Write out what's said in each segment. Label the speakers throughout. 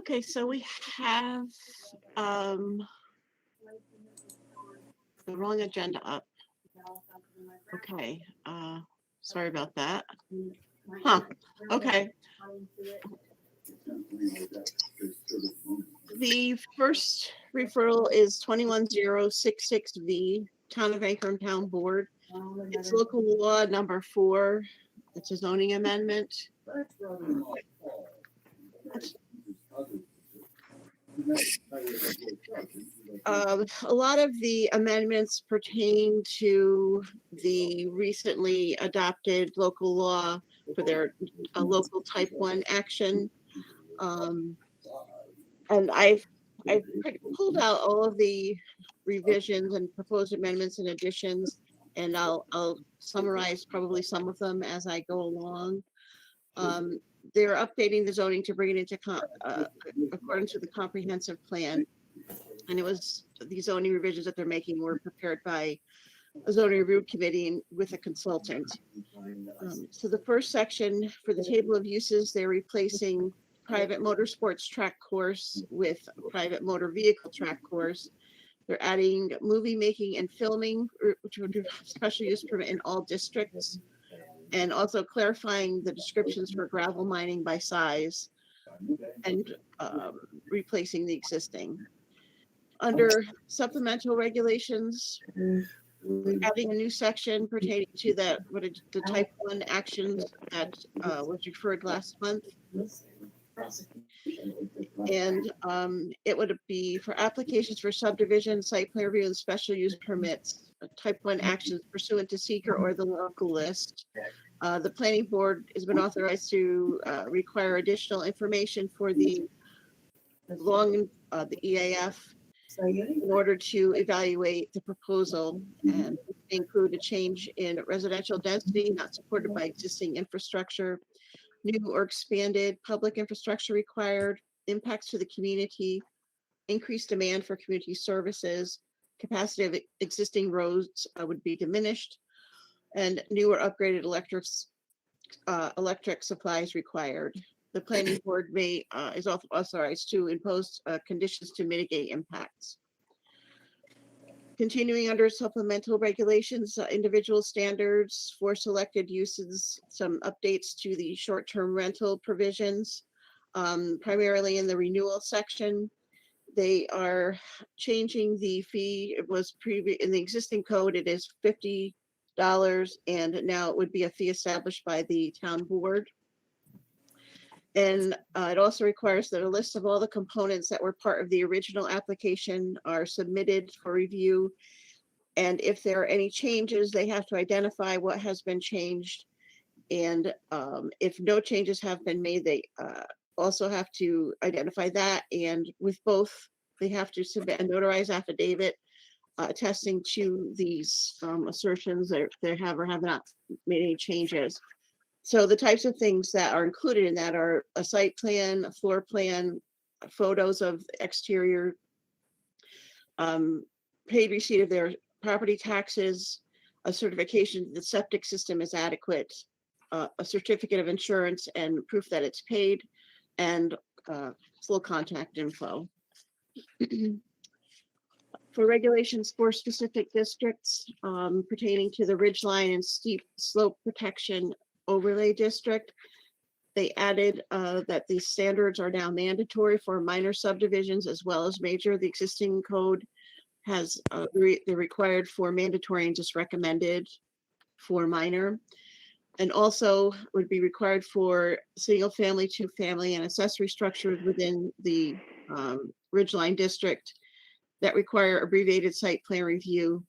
Speaker 1: Okay, so we have um, the wrong agenda up. Okay, sorry about that. Huh, okay. The first referral is 21066V, Town of Akron Town Board. It's local law number 4. It's a zoning amendment. A lot of the amendments pertain to the recently adopted local law for their local type 1 action. And I've pulled out all of the revisions and proposed amendments and additions, and I'll summarize probably some of them as I go along. They're updating the zoning to bring it into according to the comprehensive plan. And it was the zoning revisions that they're making were prepared by a zoning review committee with a consultant. So the first section for the table of uses, they're replacing private motorsports track course with a private motor vehicle track course. They're adding movie making and filming, which would be special use permit in all districts, and also clarifying the descriptions for gravel mining by size and replacing the existing. Under supplemental regulations, adding a new section pertaining to the type 1 actions that was referred last month. And it would be for applications for subdivision, site plan review, and special use permits, type 1 actions pursuant to seeker or the local list. The planning board has been authorized to require additional information for the the EAF in order to evaluate the proposal, and include a change in residential density not supported by existing infrastructure, new or expanded public infrastructure required, impacts to the community, increased demand for community services, capacity of existing roads would be diminished, and new or upgraded electric supplies required. The planning board is also authorized to impose conditions to mitigate impacts. Continuing under supplemental regulations, individual standards for selected uses, some updates to the short-term rental provisions, primarily in the renewal section. They are changing the fee. It was in the existing code, it is $50, and now it would be a fee established by the town board. And it also requires that a list of all the components that were part of the original application are submitted for review. And if there are any changes, they have to identify what has been changed. And if no changes have been made, they also have to identify that. And with both, they have to submit a notarized affidavit attesting to these assertions that they have or have not made any changes. So the types of things that are included in that are a site plan, a floor plan, photos of exterior, paid receipt of their property taxes, a certification that the septic system is adequate, a certificate of insurance and proof that it's paid, and full contact info. For regulations for specific districts pertaining to the ridgeline and steep slope protection overlay district, they added that these standards are now mandatory for minor subdivisions as well as major. The existing code has they're required for mandatory and just recommended for minor, and also would be required for single family, 2-family, and accessory structures within the ridgeline district that require abbreviated site plan review.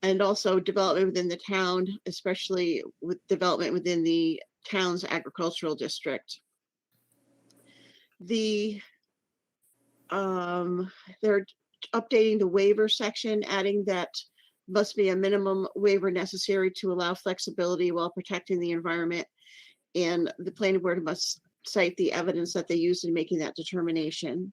Speaker 1: And also development within the town, especially with development within the town's agricultural district. They're updating the waiver section, adding that must be a minimum waiver necessary to allow flexibility while protecting the environment. And the planning board must cite the evidence that they used in making that determination.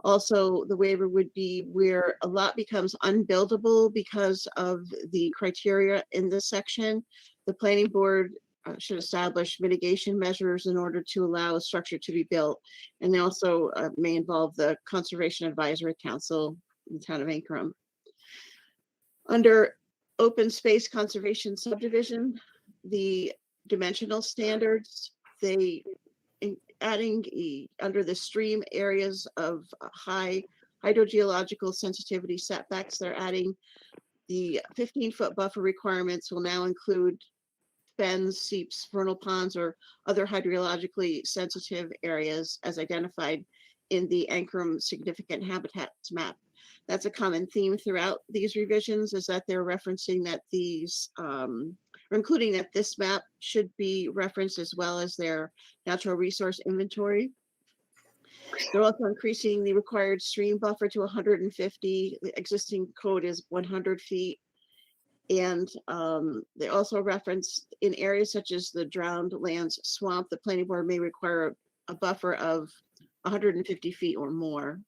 Speaker 1: Also, the waiver would be where a lot becomes unbuildable because of the criteria in this section. The planning board should establish mitigation measures in order to allow a structure to be built. And they also may involve the Conservation Advisory Council in the town of Ankrum. Under open space conservation subdivision, the dimensional standards, they adding under the stream areas of high hydrogeological sensitivity setbacks, they're adding the 15-foot buffer requirements will now include fens, seeps, vernal ponds, or other hydrologically sensitive areas as identified in the Ankrum Significant Habitats Map. That's a common theme throughout these revisions, is that they're referencing that these, or including that this map should be referenced as well as their natural resource inventory. They're also increasing the required stream buffer to 150. The existing code is 100 feet. And they also reference in areas such as the drowned lands swamp, the planning board may require a buffer of 150 feet or more.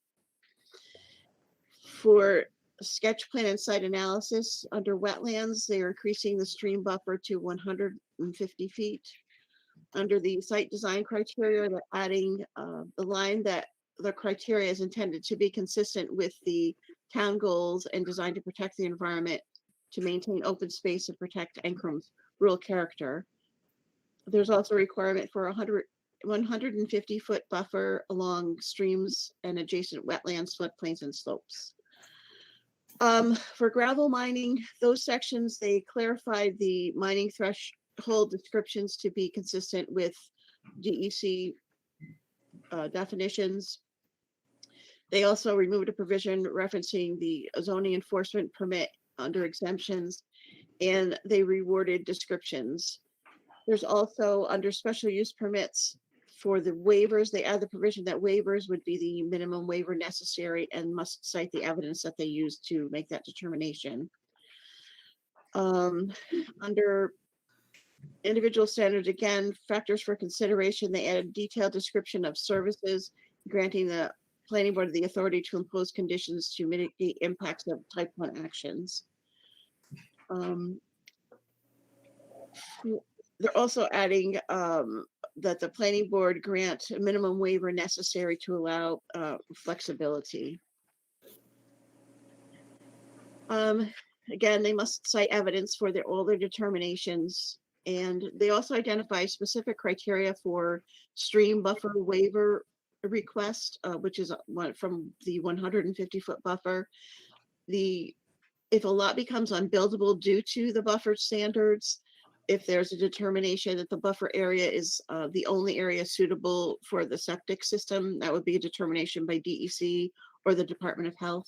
Speaker 1: For sketch plan and site analysis under wetlands, they are increasing the stream buffer to 150 feet. Under the site design criteria, they're adding the line that the criteria is intended to be consistent with the town goals and designed to protect the environment, to maintain open space and protect Ankrum's rural character. There's also a requirement for 150-foot buffer along streams and adjacent wetlands, floodplains, and slopes. For gravel mining, those sections, they clarified the mining threshold descriptions to be consistent with DEC definitions. They also removed a provision referencing the zoning enforcement permit under exemptions, and they reworded descriptions. There's also under special use permits for the waivers, they add the provision that waivers would be the minimum waiver necessary and must cite the evidence that they use to make that determination. Under individual standards, again, factors for consideration, they added detailed description of services, granting the planning board the authority to impose conditions to mitigate impacts of type 1 actions. They're also adding that the planning board grant a minimum waiver necessary to allow flexibility. Again, they must cite evidence for all their determinations, and they also identify specific criteria for stream buffer waiver request, which is one from the 150-foot buffer. If a lot becomes unbuildable due to the buffer standards, if there's a determination that the buffer area is the only area suitable for the septic system, that would be a determination by DEC or the Department of Health.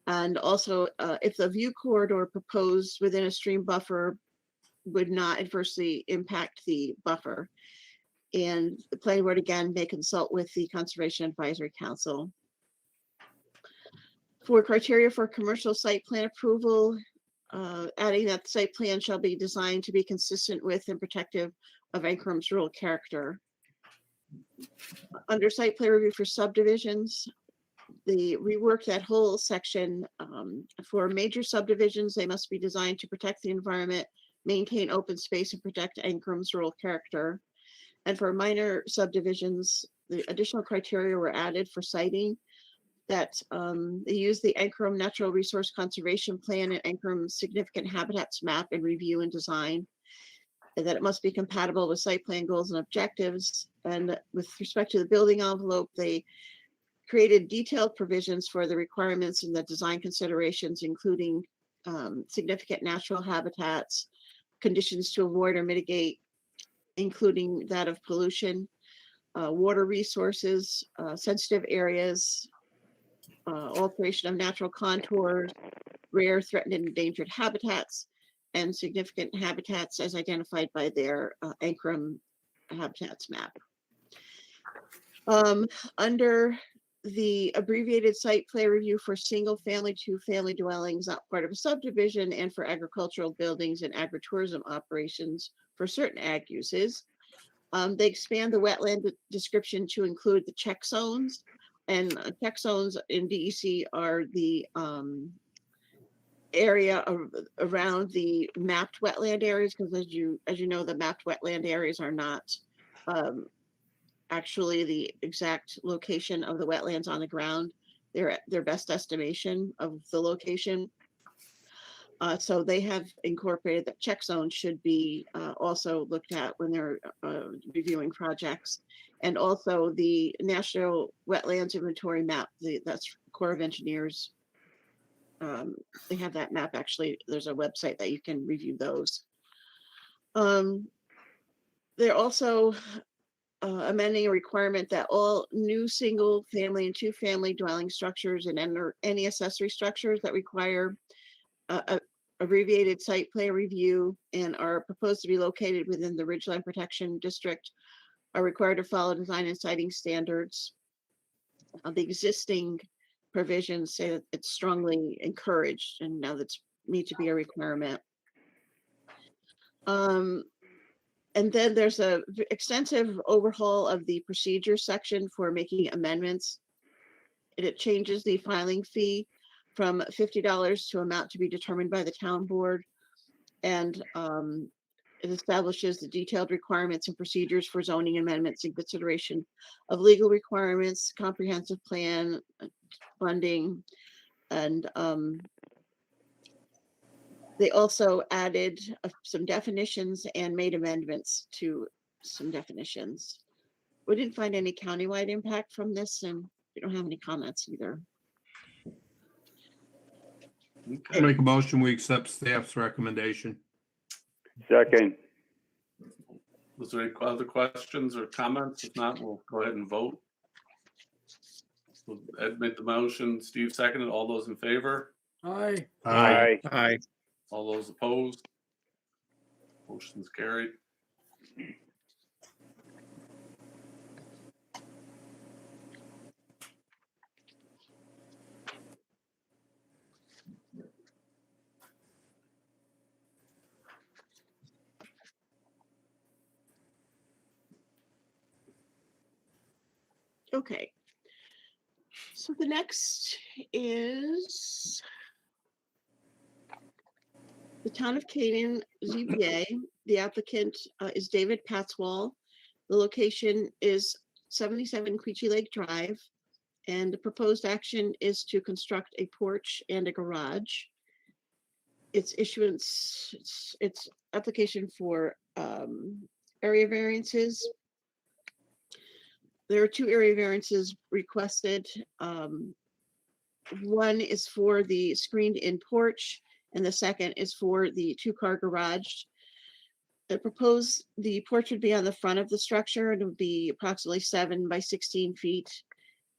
Speaker 1: And also, if the view corridor proposed within a stream buffer would not adversely impact the buffer. And the planning board, again, may consult with the Conservation Advisory Council. For criteria for commercial site plan approval, adding that the site plan shall be designed to be consistent with and protective of Ankrum's rural character. Under site plan review for subdivisions, they reworked that whole section. For major subdivisions, they must be designed to protect the environment, maintain open space, and protect Ankrum's rural character. And for minor subdivisions, the additional criteria were added for siting, that they use the Ankrum Natural Resource Conservation Plan and Ankrum Significant Habitats Map in review and design, and that it must be compatible with site plan goals and objectives. And with respect to the building envelope, they created detailed provisions for the requirements and the design considerations, including significant natural habitats, conditions to avoid or mitigate, including that of pollution, water resources, sensitive areas, alteration of natural contours, rare, threatened, and endangered habitats, and significant habitats as identified by their Ankrum Habitats Map. Under the abbreviated site plan review for single-family, two-family dwellings not part of a subdivision, and for agricultural buildings and agritourism operations for certain ag uses, they expand the wetland description to include the check zones. And check zones in DEC are the area around the mapped wetland areas, because as you know, the mapped wetland areas are not actually the exact location of the wetlands on the ground. They're their best estimation of the location. So they have incorporated that check zones should be also looked at when they're reviewing projects. And also the National Wetlands Inventory map, that's Corps of Engineers. They have that map, actually. There's a website that you can review those. They're also amending a requirement that all new single family and two family dwelling structures and any accessory structures that require a abbreviated site plan review and are proposed to be located within the Ridgeline Protection District are required to follow design and siting standards. The existing provisions say that it's strongly encouraged, and now that's need to be a requirement. And then there's a extensive overhaul of the procedure section for making amendments. It changes the filing fee from $50 to amount to be determined by the town board. And it establishes the detailed requirements and procedures for zoning amendments in consideration of legal requirements, comprehensive plan, funding, and they also added some definitions and made amendments to some definitions. We didn't find any countywide impact from this, and we don't have any comments either.
Speaker 2: Okay. Make a motion, we accept staff's recommendation.
Speaker 3: Second.
Speaker 2: Was there any other questions or comments? If not, we'll go ahead and vote. So Ed made the motion, Steve seconded. All those in favor?
Speaker 4: Aye.
Speaker 3: Aye.
Speaker 5: Aye.
Speaker 2: All those opposed? Motion's carried.
Speaker 1: Okay. So the next is the Town of Canaan ZBA. The applicant is David Patzwall. The location is 77 Queechy Lake Drive, and the proposed action is to construct a porch and a garage. Its issuance, its application for area variances. There are two area variances requested. One is for the screened-in porch, and the second is for the two-car garage. The porch would be on the front of the structure, and it would be approximately 7 by 16 feet,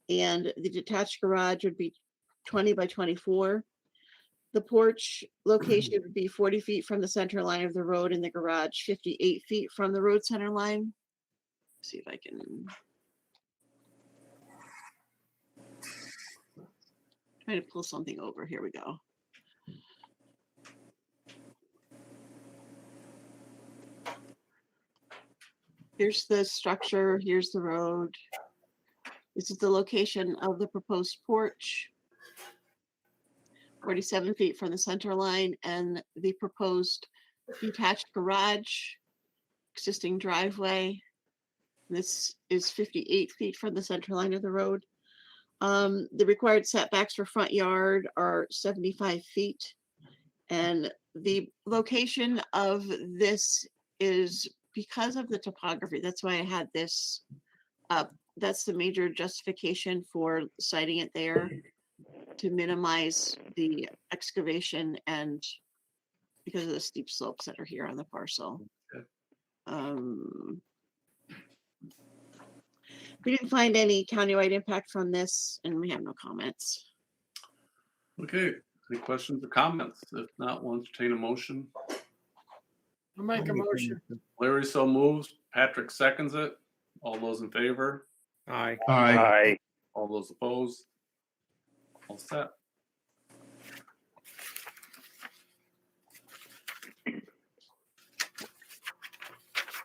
Speaker 1: and the detached garage would be 20 by 24. The porch location would be 40 feet from the center line of the road, and the garage 58 feet from the road center line. Let's see if I can. Try to pull something over. Here we go. Here's the structure. Here's the road. This is the location of the proposed porch. 47 feet from the center line, and the proposed detached garage, existing driveway. This is 58 feet from the center line of the road. The required setbacks for front yard are 75 feet. And the location of this is because of the topography. That's why I had this up. That's the major justification for citing it there, to minimize the excavation and because of the steep slopes that are here on the parcel. We didn't find any countywide impact from this, and we have no comments.
Speaker 2: Okay, any questions or comments? If not, we'll entertain a motion.
Speaker 4: I'll make a motion.
Speaker 2: Larry so moves, Patrick seconds it. All those in favor?
Speaker 5: Aye.
Speaker 2: Aye.
Speaker 3: Aye.
Speaker 2: All those opposed? All set.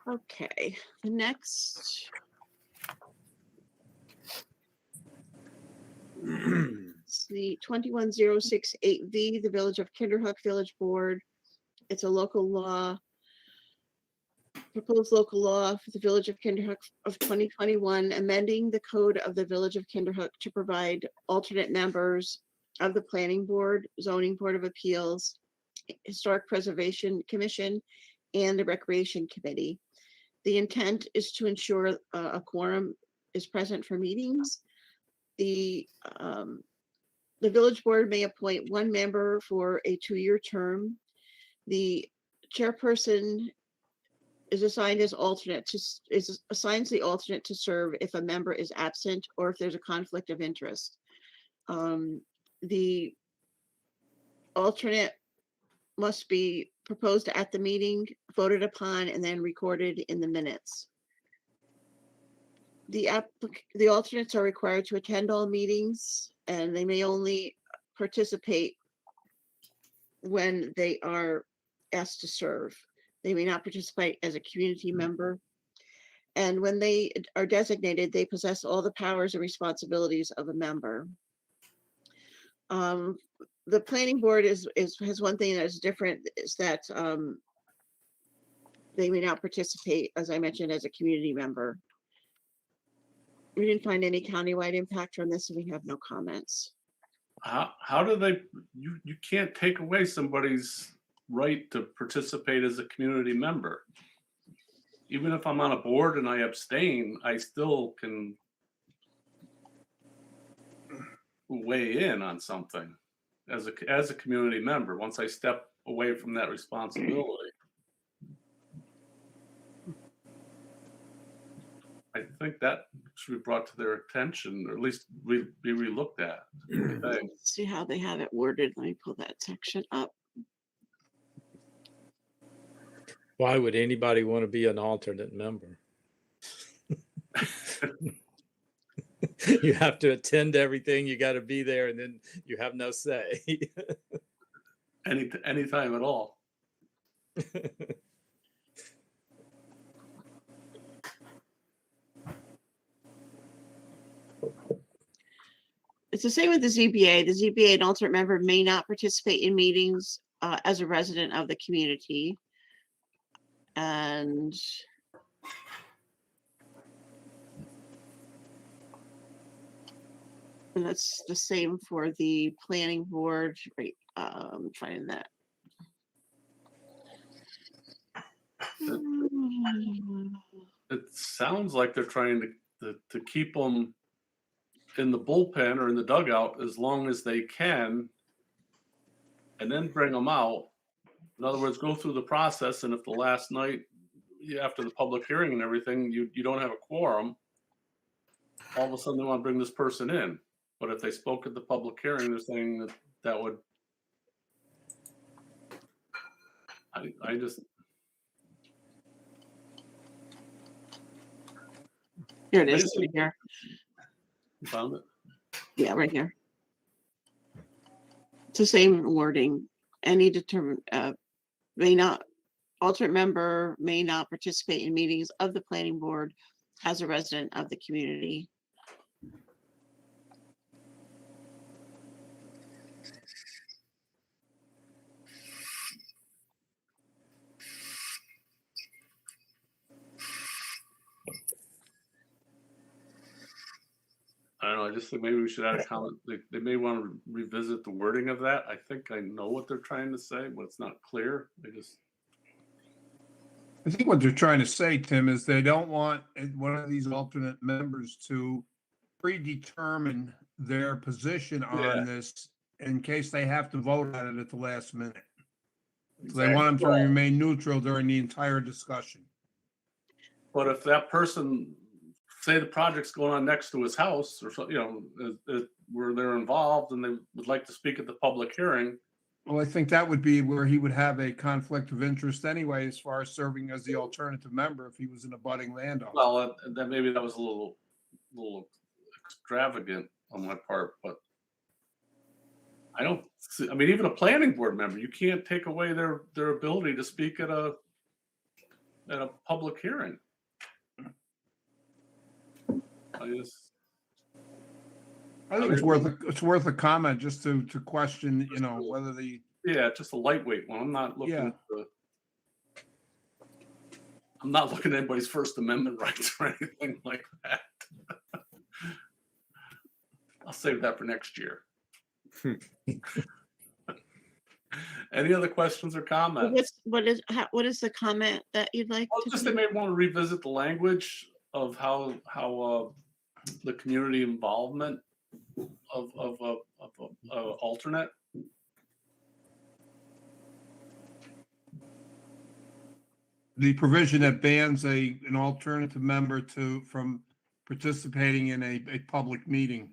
Speaker 1: Okay, the next. Let's the 21068V, the Village of Kinderhook Village Board. It's a local law, proposed local law for the Village of Kinderhook of 2021, amending the code of the Village of Kinderhook to provide alternate members of the Planning Board, Zoning Board of Appeals, Historic Preservation Commission, and the Recreation Committee. The intent is to ensure a quorum is present for meetings. The village board may appoint one member for a 2-year term. The chairperson is assigned as alternate assigns the alternate to serve if a member is absent or if there's a conflict of interest. The alternate must be proposed at the meeting, voted upon, and then recorded in the minutes. The alternates are required to attend all meetings, and they may only participate when they are asked to serve. They may not participate as a community member. And when they are designated, they possess all the powers and responsibilities of a member. The planning board has one thing that is different, is that they may not participate, as I mentioned, as a community member. We didn't find any countywide impact on this, and we have no comments.
Speaker 2: How do they, you can't take away somebody's right to participate as a community member. Even if I'm on a board and I abstain, I still can weigh in on something as a community member once I step away from that responsibility. I think that should be brought to their attention, or at least be relooked at.
Speaker 1: Let's see how they have it worded. Let me pull that section up.
Speaker 5: Why would anybody want to be an alternate member? You have to attend everything. You got to be there, and then you have no say.
Speaker 2: Anytime at all.
Speaker 1: It's the same with the ZBA. The ZBA, an alternate member may not participate in meetings as a resident of the community. And that's the same for the planning board. Right, I'm trying that.
Speaker 2: It sounds like they're trying to keep them in the bullpen or in the dugout as long as they can, and then bring them out. In other words, go through the process, and if the last night after the public hearing and everything, you don't have a quorum, all of a sudden they want to bring this person in. But if they spoke at the public hearing, they're saying that would. I just.
Speaker 1: Here it is, right here.
Speaker 2: You found it?
Speaker 1: Yeah, right here. It's the same wording. Any determined alternate member may not participate in meetings of the planning board as a resident of the community.
Speaker 2: I don't know. I just think maybe we should add a comment. They may want to revisit the wording of that. I think I know what they're trying to say, but it's not clear.
Speaker 6: I think what they're trying to say, Tim, is they don't want one of these alternate members to predetermine their position on this in case they have to vote on it at the last minute. So they want them to remain neutral during the entire discussion.
Speaker 2: But if that person, say the project's going on next to his house or something, where they're involved and they would like to speak at the public hearing.
Speaker 6: Well, I think that would be where he would have a conflict of interest anyway, as far as serving as the alternative member if he was an abutting landowner.
Speaker 2: Well, then maybe that was a little extravagant on my part, but I don't see, I mean, even a planning board member, you can't take away their ability to speak at a public hearing.
Speaker 6: I think it's worth a comment just to question, whether the,
Speaker 2: Yeah, just a lightweight one. I'm not looking
Speaker 6: Yeah.
Speaker 2: at I'm not looking at anybody's First Amendment rights or anything like that. I'll save that for next year. Any other questions or comments?
Speaker 1: What is the comment that you'd like
Speaker 2: Well,
Speaker 1: to
Speaker 2: just
Speaker 1: see?
Speaker 2: they may want to revisit the language of how the community involvement of alternate.
Speaker 6: the provision that bans an alternative member from participating in a public meeting.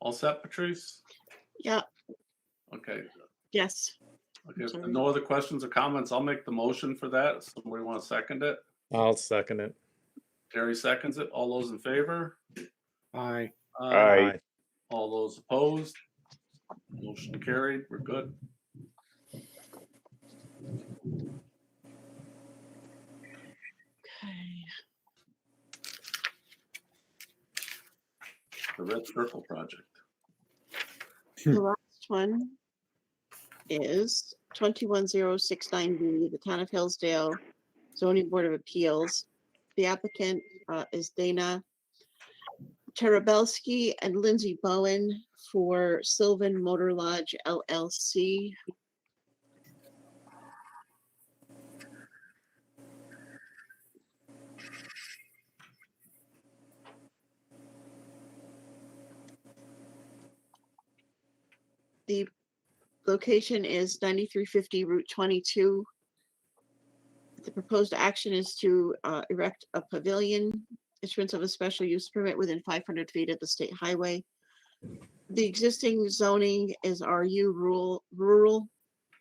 Speaker 2: All set, Patrice?
Speaker 1: Yeah,
Speaker 2: Okay.
Speaker 1: yes.
Speaker 2: Okay. If
Speaker 1: Sorry.
Speaker 2: no other questions or comments, I'll make the motion for that. Somebody want to second it?
Speaker 5: I'll second it.
Speaker 2: Terry seconds it. All those in favor?
Speaker 4: Aye.
Speaker 3: Aye.
Speaker 2: All those opposed? Motion carried. We're good.
Speaker 1: Okay.
Speaker 2: The Red Circle Project.
Speaker 1: The last one is 21069B, the Town of Hillsdale Zoning Board of Appeals. The applicant is Dana Terabelski and Lindsay Bowen for Sylvan Motor Lodge LLC. The location is 9350 Route 22. The proposed action is to erect a pavilion, issuance of a special use permit within 500 feet of the state highway. The existing zoning is RU rural.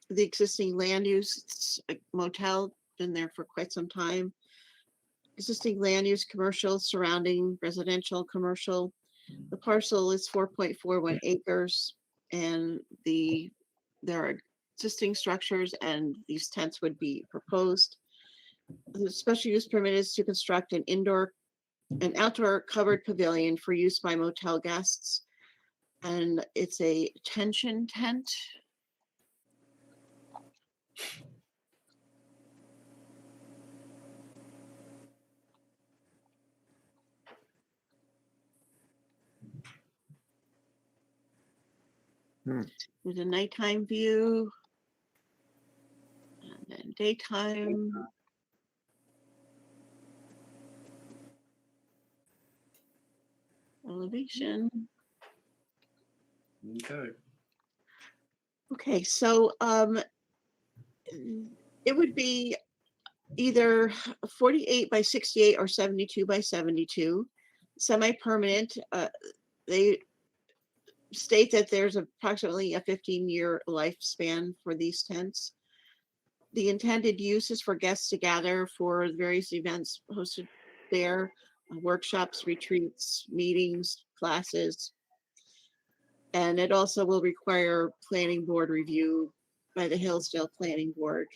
Speaker 1: The existing land use, it's a motel, been there for quite some time. Existing land use, commercial, surrounding residential, commercial. The parcel is 4.41 acres, and there are existing structures, and these tents would be proposed. The special use permit is to construct an outdoor covered pavilion for use by motel guests. And it's a tension tent. With a nighttime view. And then daytime. Elevation.
Speaker 2: Okay.
Speaker 1: Okay, so it would be either 48 by 68 or 72 by 72. Semi-permanent. They state that there's approximately a 15-year lifespan for these tents. The intended use is for guests to gather for various events hosted there, workshops, retreats, meetings, classes. And it also will require planning board review by the Hillsdale Planning Board.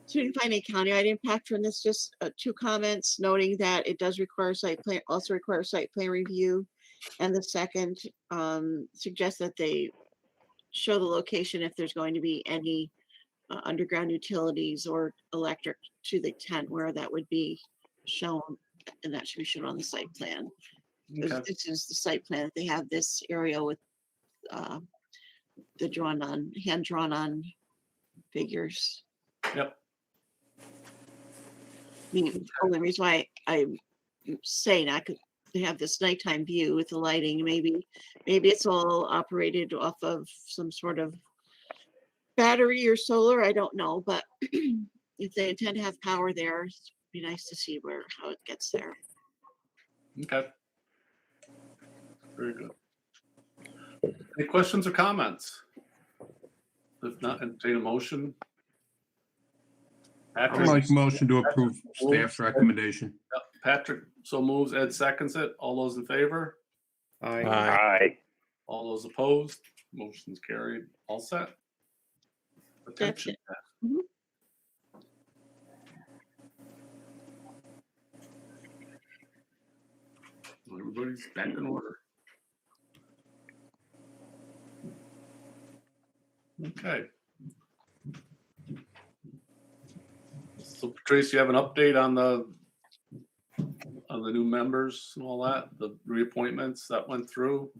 Speaker 1: So you can find a countywide impact from this, just 2 comments noting that it does require site plan, also require site plan review. And the second suggests that they show the location if there's going to be any underground utilities or electric to the tent, where that would be shown, and that should be shown on the site plan.
Speaker 2: Okay.
Speaker 1: This is the site plan. They have this area with the hand drawn on figures.
Speaker 2: Yep.
Speaker 1: I mean, the only reason why I'm saying I could have this nighttime view with the lighting, maybe it's all operated off of some sort of battery or solar, I don't know, but if they intend to have power there, it'd be nice to see how it gets there.
Speaker 2: Okay. Very good. Any questions or comments? If not, entertain a motion.
Speaker 6: I'll
Speaker 2: Patrick,
Speaker 6: make a motion to approve staff's recommendation.
Speaker 2: Patrick so moves, Ed seconds it. All those in favor?
Speaker 5: Aye.
Speaker 3: Aye.
Speaker 2: All those opposed? Motion's carried. All set?
Speaker 1: That's
Speaker 2: Attention.
Speaker 1: it. Mhm.
Speaker 2: Everybody's back in order. Okay. So Patrice, you have an update on the new members and all that, the reappointments that went through?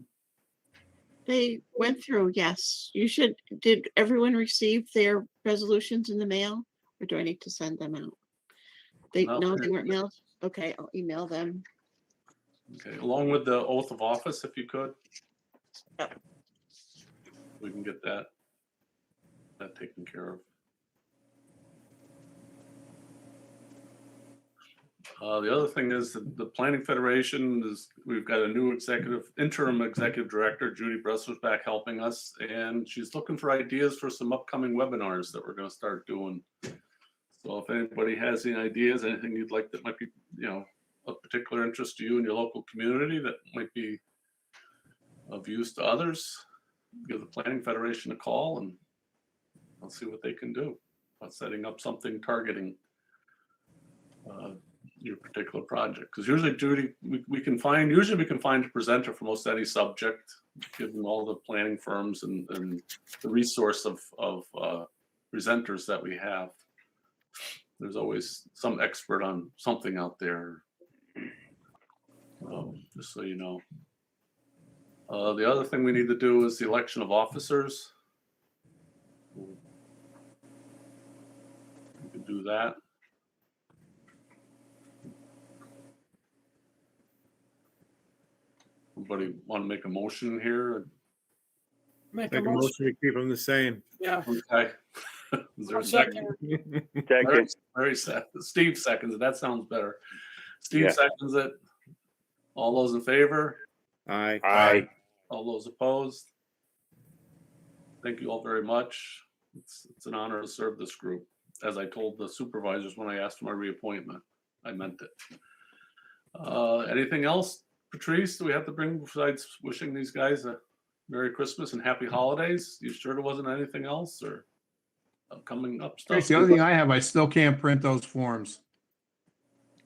Speaker 1: They went through, yes. Did everyone receive their resolutions in the mail? Or do I need to send them out? No, they weren't mailed? Okay, I'll email them.
Speaker 2: Okay, along with the oath of office, if you could.
Speaker 1: Yep.
Speaker 2: We can get that taken care of. The other thing is that the Planning Federation we've got a new interim executive director, Judy Bressler's back helping us, and she's looking for ideas for some upcoming webinars that we're going to start doing. So if anybody has any ideas, anything you'd like that might be, of particular interest to you and your local community that might be of use to others, give the Planning Federation a call and I'll see what they can do about setting up something targeting your particular project. Because usually, Judy, we can find a presenter for most any subject, given all the planning firms and the resource of presenters that we have. There's always some expert on something out there. Just so you know. The other thing we need to do is the election of officers. We can do that. Anybody want to make a motion here?
Speaker 4: Make a
Speaker 7: Make a
Speaker 4: motion,
Speaker 7: motion to keep them the same.
Speaker 4: yeah.
Speaker 2: Okay. Is there
Speaker 4: I'll
Speaker 2: a second?
Speaker 3: Second.
Speaker 2: Very sad. Steve seconds it. That sounds better. Steve
Speaker 3: Yeah.
Speaker 2: seconds it. All those in favor?
Speaker 7: Aye.
Speaker 3: Aye.
Speaker 2: All those opposed? Thank you all very much. It's an honor to serve this group. As I told the supervisors when I asked for my reappointment, I meant it. Anything else, Patrice, do we have to bring besides wishing these guys a Merry Christmas and Happy Holidays? You sure there wasn't anything else or coming up stuff?
Speaker 6: The other thing I have, I still can't print those forms.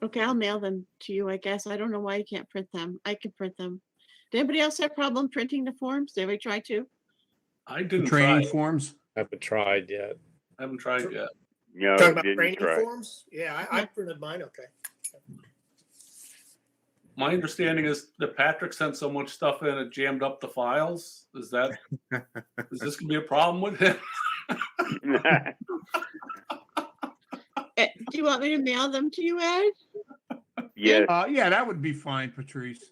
Speaker 1: Okay, I'll mail them to you, I guess. I don't know why you can't print them. I can print them. Did anybody else have problem printing the forms? Did we try to?
Speaker 2: I
Speaker 6: The
Speaker 2: didn't try.
Speaker 6: training forms.
Speaker 5: Haven't tried yet.
Speaker 2: I haven't tried yet.
Speaker 3: No,
Speaker 8: Talking about
Speaker 3: didn't
Speaker 8: training
Speaker 3: try.
Speaker 8: forms? Yeah, I printed mine, okay.
Speaker 2: My understanding is that Patrick sent so much stuff in, it jammed up the files. Is this gonna be a problem with him?
Speaker 1: Do you want me to mail them to you, Ed?
Speaker 3: Yes.
Speaker 6: Yeah, that would be fine, Patrice.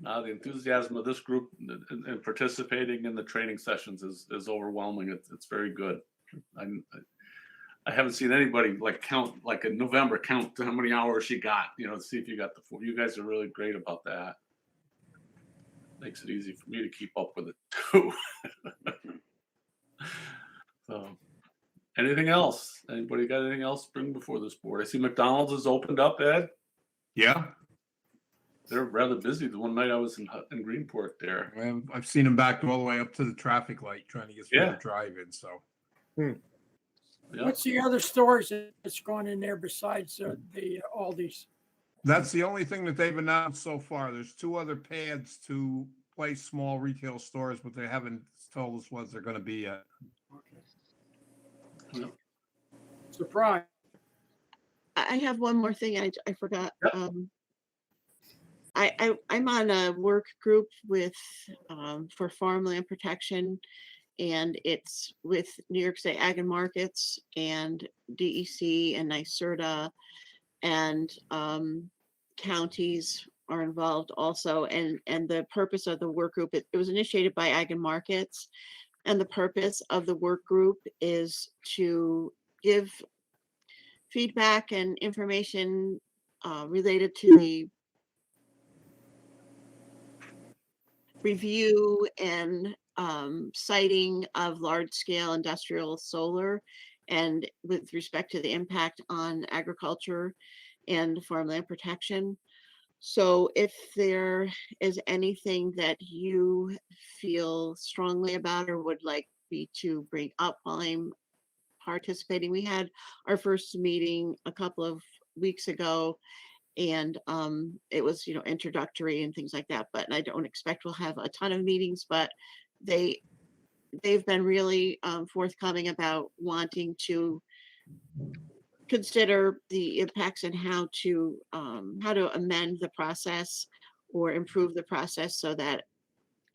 Speaker 2: The enthusiasm of this group and participating in the training sessions is overwhelming. It's very good. I haven't seen anybody count in November count how many hours she got. To see if you got the four. You guys are really great about that. Makes it easy for me to keep up with it too. So, anything else? Anybody got anything else to bring before this board? I see McDonald's has opened up, Ed.
Speaker 6: Yeah,
Speaker 2: They're rather busy. The one night I was in Greenport there.
Speaker 6: I've seen them back all the way up to the traffic light trying to get through
Speaker 2: Yeah.
Speaker 6: the drive-in. So
Speaker 2: Yeah.
Speaker 4: What's the other stores that's gone in there besides the Aldi's?
Speaker 6: that's the only thing that they've announced so far. There's 2 other pads to place small retail stores, but they haven't told us what they're going to be yet.
Speaker 2: Yeah.
Speaker 4: Surprise.
Speaker 1: I have one more thing I forgot.
Speaker 2: Yep.
Speaker 1: I'm on a work group with for farmland protection, and it's with New York State Ag and Markets and DEC and NYSERDA, and counties are involved also. And the purpose of the work group, it was initiated by Ag and Markets, and the purpose of the work group is to give feedback and information related to the review and siting of large-scale industrial solar, and with respect to the impact on agriculture and farmland protection. So if there is anything that you feel strongly about or would like me to bring up while I'm participating, we had our first meeting a couple of weeks ago, and it was, introductory and things like that, but I don't expect we'll have a ton of meetings, but they've been really forthcoming about wanting to consider the impacts and how to amend the process or improve the process so that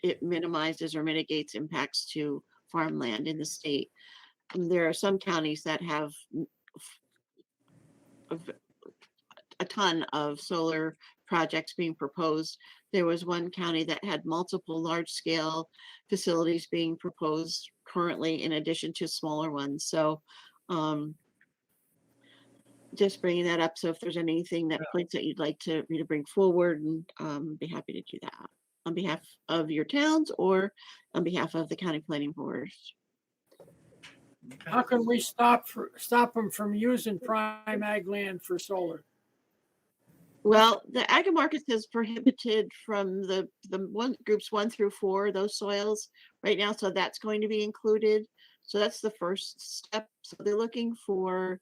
Speaker 1: it minimizes or mitigates impacts to farmland in the state. And there are some counties that have a ton of solar projects being proposed. There was one county that had multiple large-scale facilities being proposed currently, in addition to smaller ones. So just bringing that up. So if there's anything points that you'd like me to bring forward, and be happy to do that on behalf of your towns or on behalf of the county planning board.
Speaker 4: How can we stop them from using prime ag land for solar?
Speaker 1: Well, the ag market is prohibited from the groups 1 through 4, those soils right now. So that's going to be included. So that's the first step. So they're looking for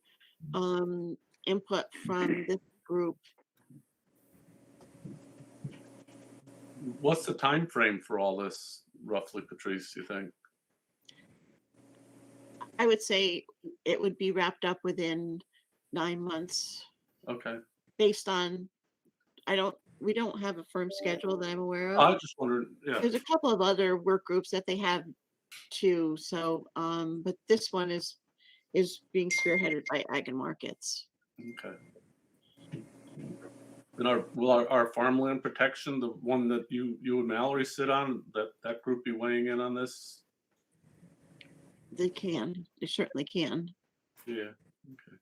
Speaker 1: input from this group.
Speaker 2: What's the time frame for all this, roughly, Patrice, you think?
Speaker 1: I would say it would be wrapped up within 9 months.
Speaker 2: Okay.
Speaker 1: Based on, we don't have a firm schedule that I'm aware of.
Speaker 2: I just wondered, yeah.
Speaker 1: There's a couple of other work groups that they have too. So, but this one is being spearheaded by Ag and Markets.
Speaker 2: Okay. And will our farmland protection, the one that you and Mallory sit on, that group be weighing in on this?
Speaker 1: They certainly can.
Speaker 2: Yeah. Okay.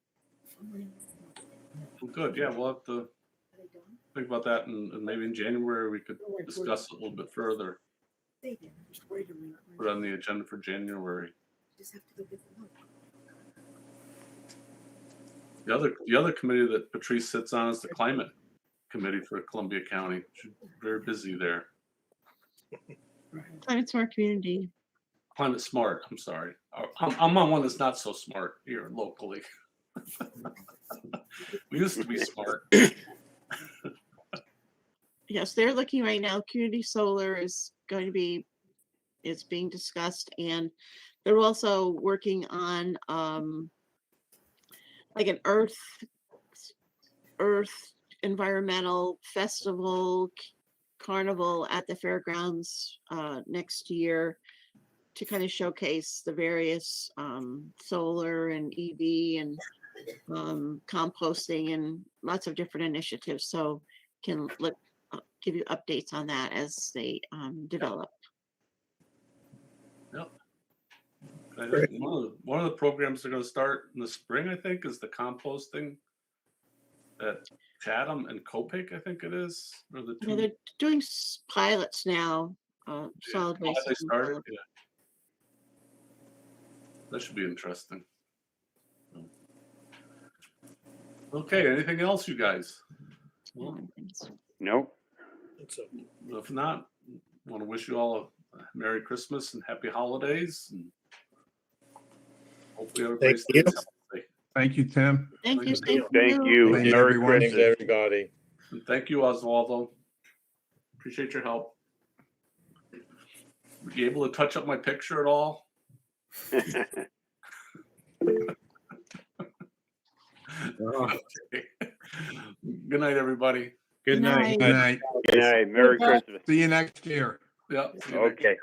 Speaker 2: Well, good. Yeah, we'll have to think about that, and maybe in January we could discuss it a little bit further.
Speaker 4: Just wait a minute.
Speaker 2: Put it on the agenda for January. The other committee that Patrice sits on is the climate committee for Columbia County. She's very busy there.
Speaker 1: Climate Smart Community.
Speaker 2: Climate Smart. I'm sorry. I'm on one that's not so smart here locally. We used to be smart.
Speaker 1: Yes, they're looking right now. Community solar is being discussed, and they're also working on like an earth environmental festival carnival at the fairgrounds next year to kind of showcase the various solar and EV and composting and lots of different initiatives. So can give you updates on that as they develop.
Speaker 2: Yep. I think one of the programs they're going to start in the spring, I think, is the composting at Chatham and Copake, I think it is. Or the two.
Speaker 1: Yeah, they're doing pilots now. Solid
Speaker 2: Oh,
Speaker 1: waste.
Speaker 2: they started? Yeah. That should be interesting. Okay, anything else, you guys? Well,
Speaker 3: No.
Speaker 2: if not, I want to wish you all a Merry Christmas and Happy Holidays. And hopefully everybody
Speaker 8: Thank you.
Speaker 2: stays healthy.
Speaker 6: Thank you, Tim.
Speaker 1: Thank you.
Speaker 2: Thank
Speaker 3: Thank you.
Speaker 6: Thank you,
Speaker 3: Merry
Speaker 6: everyone.
Speaker 5: Thanks,
Speaker 3: Christmas.
Speaker 5: everybody.
Speaker 2: And thank you, Oswaldo. Appreciate your help. Were you able to touch up my picture at all? Okay. Good night, everybody.
Speaker 7: Good night.
Speaker 6: Good night.
Speaker 3: Good night. Merry Christmas.
Speaker 6: See you next year.
Speaker 2: Yeah.
Speaker 3: Okay.